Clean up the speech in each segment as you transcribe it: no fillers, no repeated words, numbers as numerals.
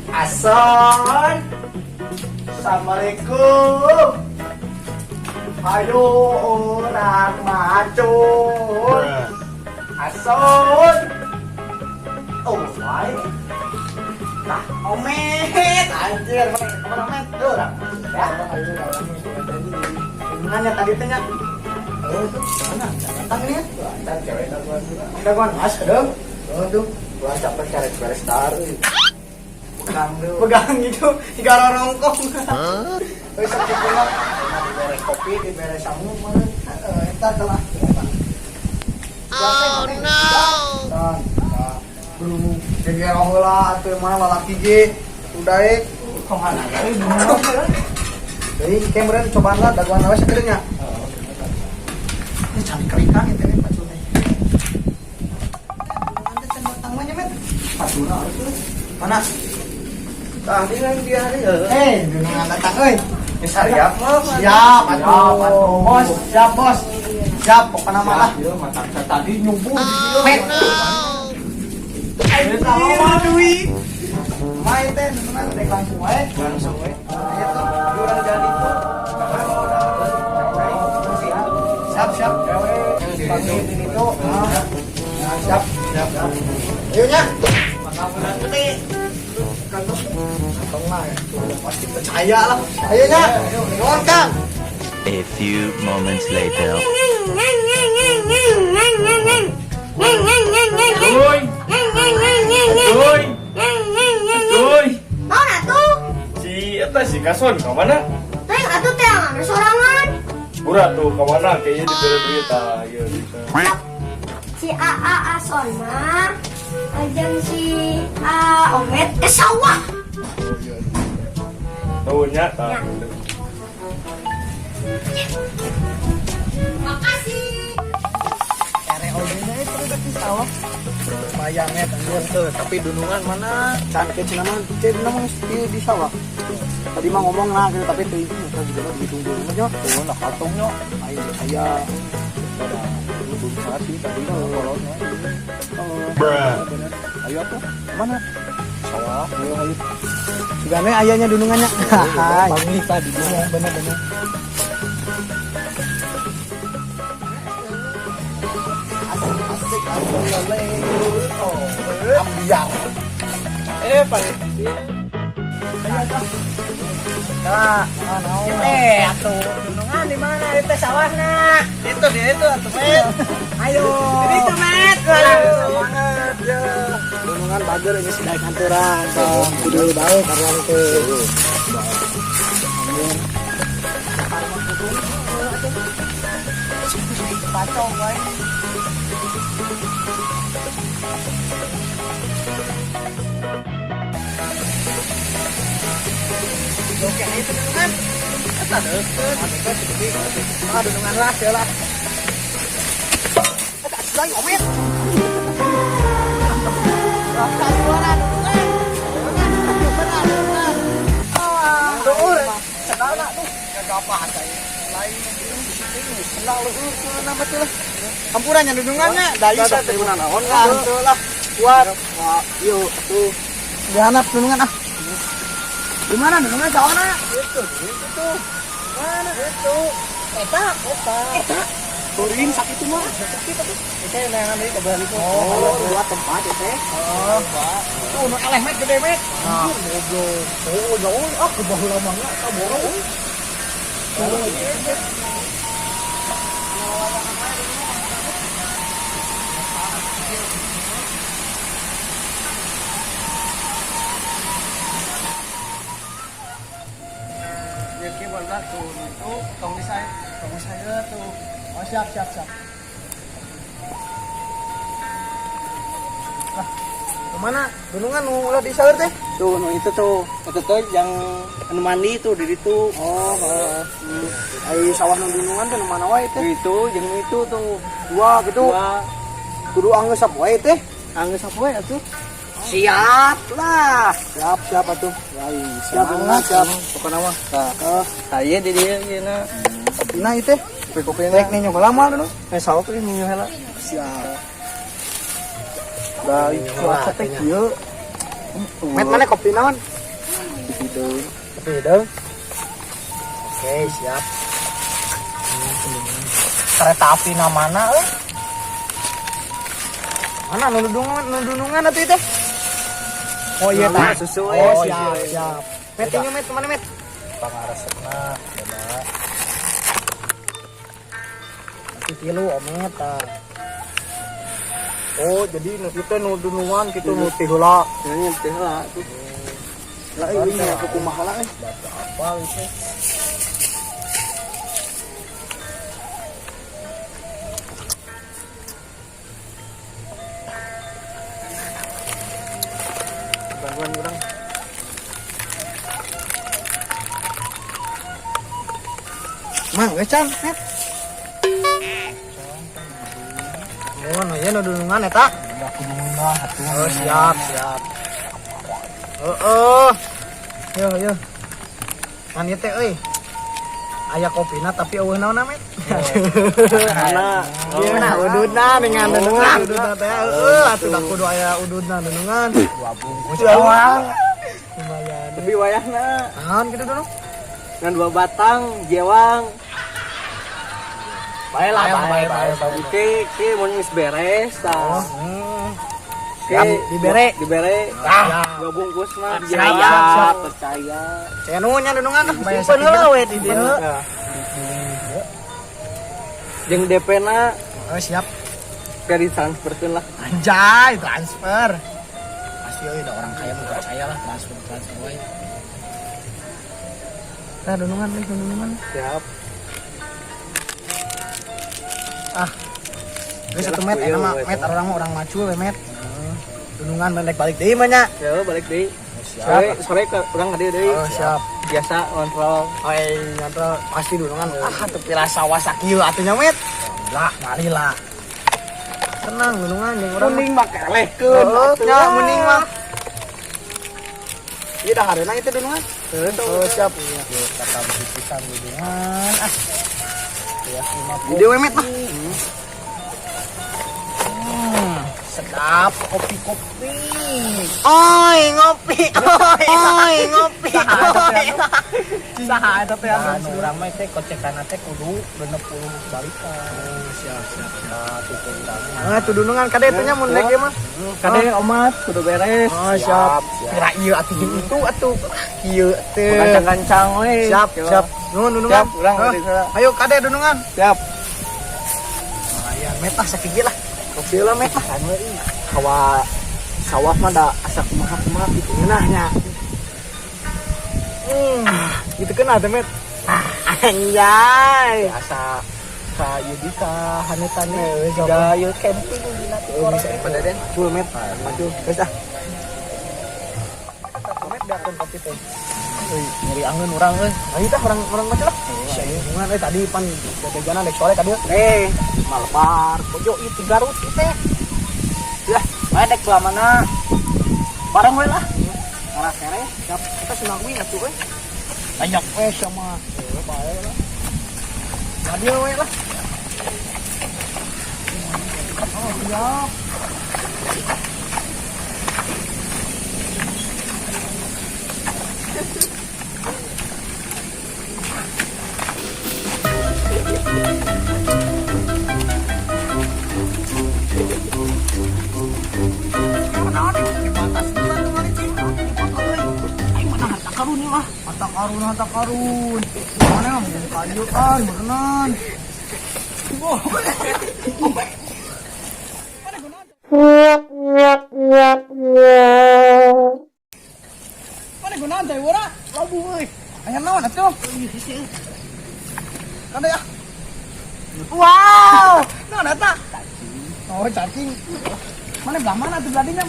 Ason. Assalamualaikum. Ayo orang macul. Ason. Oh, why? Nah, omet anjir, kemana omet? Tuh, ya. Nanya tadi tanya. Mana? Datang nih. Datang cewek daguan mas, dong. Tuh, gua capek cari beres taruh. Pegang gitu, tiga rongkong. Terus aku pulang, diberes kopi, diberes samu, mana? Entar telah. Oh no. Belum jadi orang lah, atau mana lalaki G, udah kemana? Jadi kemarin cobaan lah, daguan awas akhirnya. Ini cari kerikan itu nih pacunnya. Nanti cendol tangannya met. Pacuna itu mana? Tadi kan dia hari ya. Dengan datang siap siap bos, siap bos. Siap pokoknya malah. Mata tadi nyubuh di met. Aduh. Main teh senang dek langsung we. Ya tuh, orang jadi tuh. Siap. Ini tuh. Siap. Ayo nya. Makasih nanti. Kantong lah ya. Pasti percaya lah. Ayo nya. Nuhun Kang. A few moments later. Uy. Mau atuh? Si eta si Kason ke mana? Teh atuh teh mana sorangan? Pura tuh ke mana? Kayaknya di berita ya gitu. Si AA Ason mah ajang si Omet ke sawah. Tahunya tak. Makasih. ROG-nya itu udah di sawah. Lumayan ya anjir tuh, tapi dunungan mana? Cantik naman, naman di sawah. Tadi mah ngomong lah gitu, tapi tuh itu juga ditunggu aja. Oh, nak katongnya. Ayo saya pada belum sih tadi kolonnya. Ayo tuh, mana? Sawah, ayo. Segane ayahnya dunungannya. Hai. Pamili tadi bener-bener. Ambiar. Paling. Nah, atuh dunungan di mana? Itu sawahna. Itu dia itu atuh, Met. Ayo. Itu, Met. Semangat, ya. Dunungan bager ini sudah kantoran. Kudu bae karyan teh. Pacong wae. Oke, itu dunungan. Eta deukeut. Dunungan lah, lah. Eta sudah omet. Rasa suara dunungan. Benar. Duur. Segala tuh. Kagak apa saya. Lain selalu nama tuh lah. Campurannya dunungannya dari sok teh naon lah. Kuat. Yuk tuh. Dihanap dunungan ah. Di mana dunungan sawana? Itu. Mana itu? Eta. Turin sakit itu mah. Sakit itu. Itu yang dari kabar itu. Oh, buat tempat itu. Oh, Pak. Tuh, nu eleh met gede met. Nah, goblok. Oh, jauh ah ke baheula mah nya ka borong. Ya kibal tuh itu tong saya tuh. Oh, siap. Nah, kemana? Gunungan ulah di saeur teh? Tuh, itu tuh yang anu mandi tuh di situ. Oh, ai sawah nu gunungan teh mana wae teh? Itu jeung itu tuh. Dua gitu. Kudu anggeusap wae teh. Anggeusap wae atuh. Siap lah. Siap atuh. Siap. Pokona mah. Saya di dieu yeuna. Nah itu kopi-kopi nek nih nyoba lama dulu. Sawah teh nyoba heula. Siap. Dari kuasa teh kieu. Met mana kopi naon? Kopi hidung. Oke, siap. Kereta api na mana euy? Mana nudungan atuh teh? Oh iya tah susu. Oh siap. Met ini met kemana met? Pangaresepna, coba. Nanti kilu omet tah. Oh jadi nanti teh nudungan kitu nu teh heula. Nya teh heula tuh. Lah ini aku kumaha lah apa itu? Bantuan orang. Mang, wecang, net. Oh, no ya nudungan eta. Udah kumaha atuh. Oh, siap. Yo. Kan ieu teh euy. Aya kopina tapi eueuh naonna met. Karena ieu ududna dengan nudungan. Ududna teh atuh da kudu aya ududna nudungan. 2 bungkus awang. Lumayan. Lebih wayahna. Naon kitu dulu? Ngan 2 batang jewang. Baiklah, baik. Oke, mun geus beres tah. Siap, dibere. Tah, 2 bungkus mah siap. Percaya. Saya nuhunnya nunungan tah bayar sakieu we di dieu. Jeung DP-na siap. Kayak ditransferkeun lah. Anjay, transfer. Pasti euy da orang kaya mah percaya lah transfer we. Tah nunungan. Siap. Geus satu met enak mah met orang macul we met. Dunungan balik deui mah nya. Ya, balik deui. Siap. Sore ke urang ka dieu deui. Oh, siap. Biasa kontrol. Kontrol pasti dunungan. Teu pira sawah sakieu atuh nya met. Lah, marila. Tenang dunungan jeung urang. Muning mah kelehkeun. Nya muning mah. Ieu dah hareuna itu dunungan. Oh, siap. Kata pisan dunungan. Ya, video met mah. Sedap kopi. Oi, ngopi. Saha eta teh anu urang mah teh kocekanna teh kudu 60 balikan. Siap. Tutup urang. Tuh dunungan kade teh nya mun lege mah. Kade omat kudu beres. Oh, siap. Kira ieu atuh itu atuh. Ieu teh. Gancang-gancang we. Siap. Nuhun dunungan. Urang ayo kade dunungan. Siap. Aya metah sakieu lah. Kopi lah metah kan euy. Hawa sawah mah da asa kumaha gitu ngeunahnya. Gitu kan ada met. Anjay. Asa ka ieu bisa hanetan we juga ieu camping dina bisa pada den 10 met. Maju geus ah. Met beakeun kopi teh. Euy, nyeri angin urang euy. Ayo tah urang mah lah. Hubungan tadi pan jajanan dek sore ka dieu. Malbar pojok ieu 3 Garut ieu teh. Lah, bae dek kelamana. Bareng we lah. Ora kere, siap. Kita sunagwi atuh we. Banyak we sama. Bae lah. Radio we lah. Oh, siap. Harta karun. Mana mah kayu berenang. Mana gunaan teh ora? Labu euy. Aya naon atuh? Kada ya. Wow. Naon eta? Oh, cacing. Mana belah mana tuh beladinya?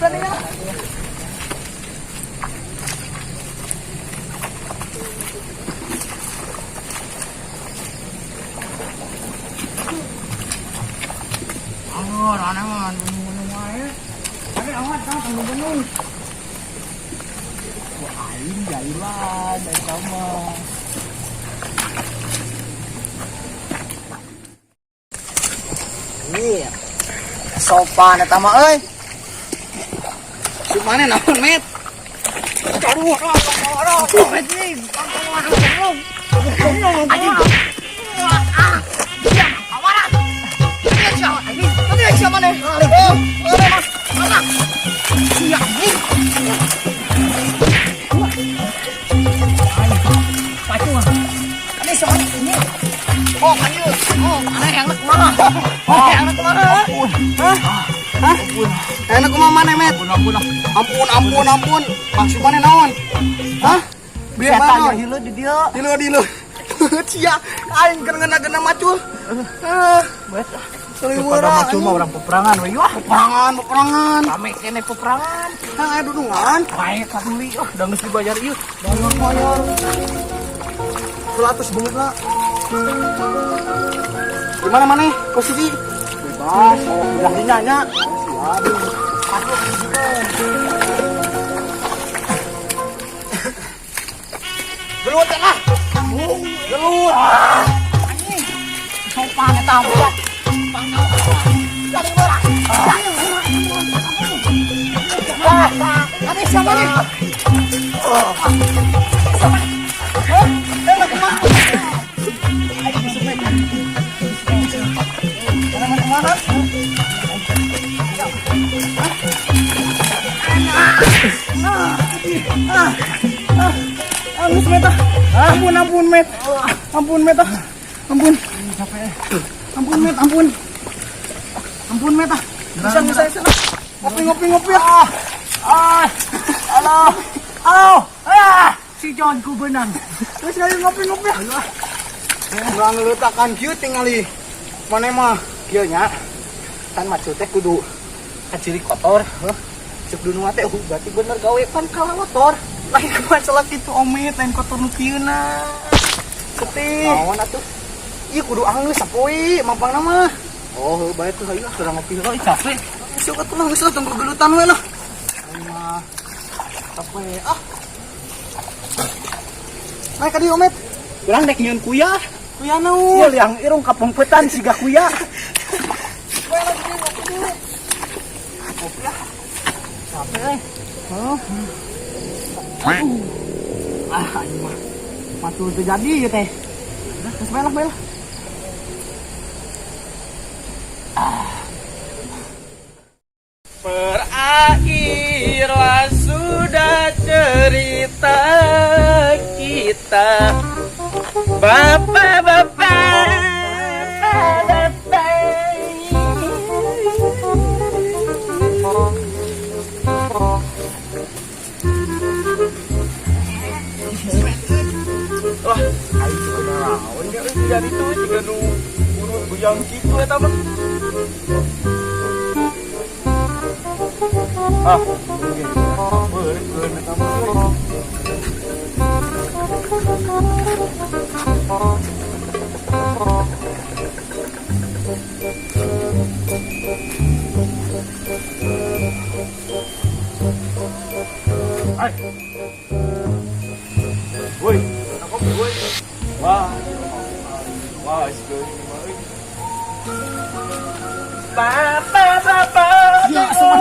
Ranaman, gunung wae. Tapi awat tah gunung. Wah, aing jailan dari sama. Iya. Sopan eta mah euy. Mana naon, Met? Aduh, Met nih. Siapa nih? Ini soal ini. Oh, kayu. Oh, mana yang nak kemana? Yang nak kemana? Hah? Yang nak kemana, Met? Ampun. Maksud mana naon? Hah? Biar mana? Hilu di dia. Hilu. Cia, aing keur ngena-ngena macul. Bet. Pada macul mah orang peperangan we. Wah, peperangan. Rame kene peperangan. Hah, dudungan. Bae kaduli. Da geus dibayar ieu. Bayar. 100 beungeut lah. Gimana mana posisi? Bebas, udah dinyanya. Gelut lah. Gelut. Anjing. Sopan eta budak. Jadi berat. Ada siapa nih? Ampun, Met. Ampun, Met. Bisa. Ngopi ya. Halo. Si John ku benang. Terus kali ngopi ya. Urang ngelutakan kieu tingali. Mane mah kieu nya. Kan macu teh kudu kaciri kotor, heuh. Cek dunu teh berarti bener gawe kan kalah kotor. Lain masalah kitu Omet, lain kotor nu kieuna. Setih. Naon atuh? Ieu kudu anggeus sapoe mampangna mah. Oh, bae tuh hayu urang ngopi heula capek. Sok atuh mah geus tunggu gelutan we lah. Aing mah capek Naik ka dieu Omet. Urang dek nyieun kuya. Kuya naon? Ieu yang irung kapempetan siga kuya. Kopi ya. Capek. Ini mah matul terjadi ya teh. Terus belah. Berakhirlah sudah cerita kita, Bapak. Wah, aing juga naon ya dari itu juga nu urut buyang kitu eta mah. Beureuh keun eta mah. Ai. Woi, apa woi? Wah, sekali mah. Bapak. Ya, sama.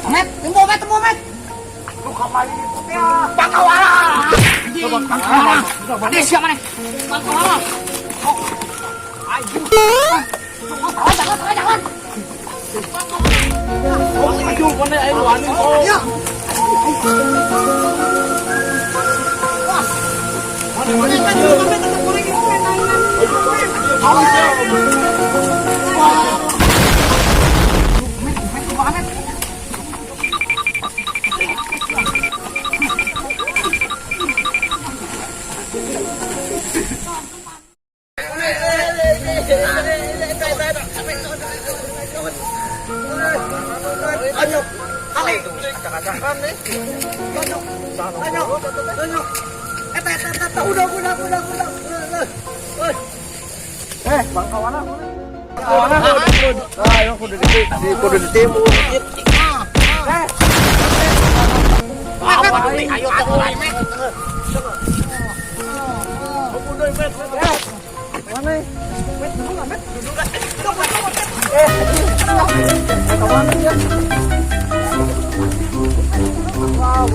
Met, tunggu Met. Lu kamari itu teh. Pakawala. Ada siapa nih? Pakawala. Oh. Ayo. Jangan. Oh, ayo mana air wani oh. Ya. Bangkawana. Ayo kudu ditimu. Ayo Mana? Bet, duduk Bet. Duduk Bet. Kemana ya? Wow,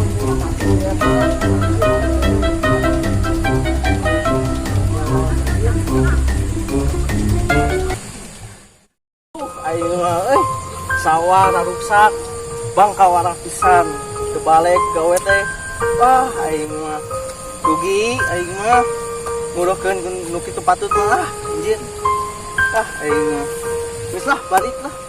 ayo sawah rusak bangka warang pisan kebalik gawe teh wah aing mah rugi aing mah nguruhkeun nu kitu patut mah anjir aing mah geus lah balik lah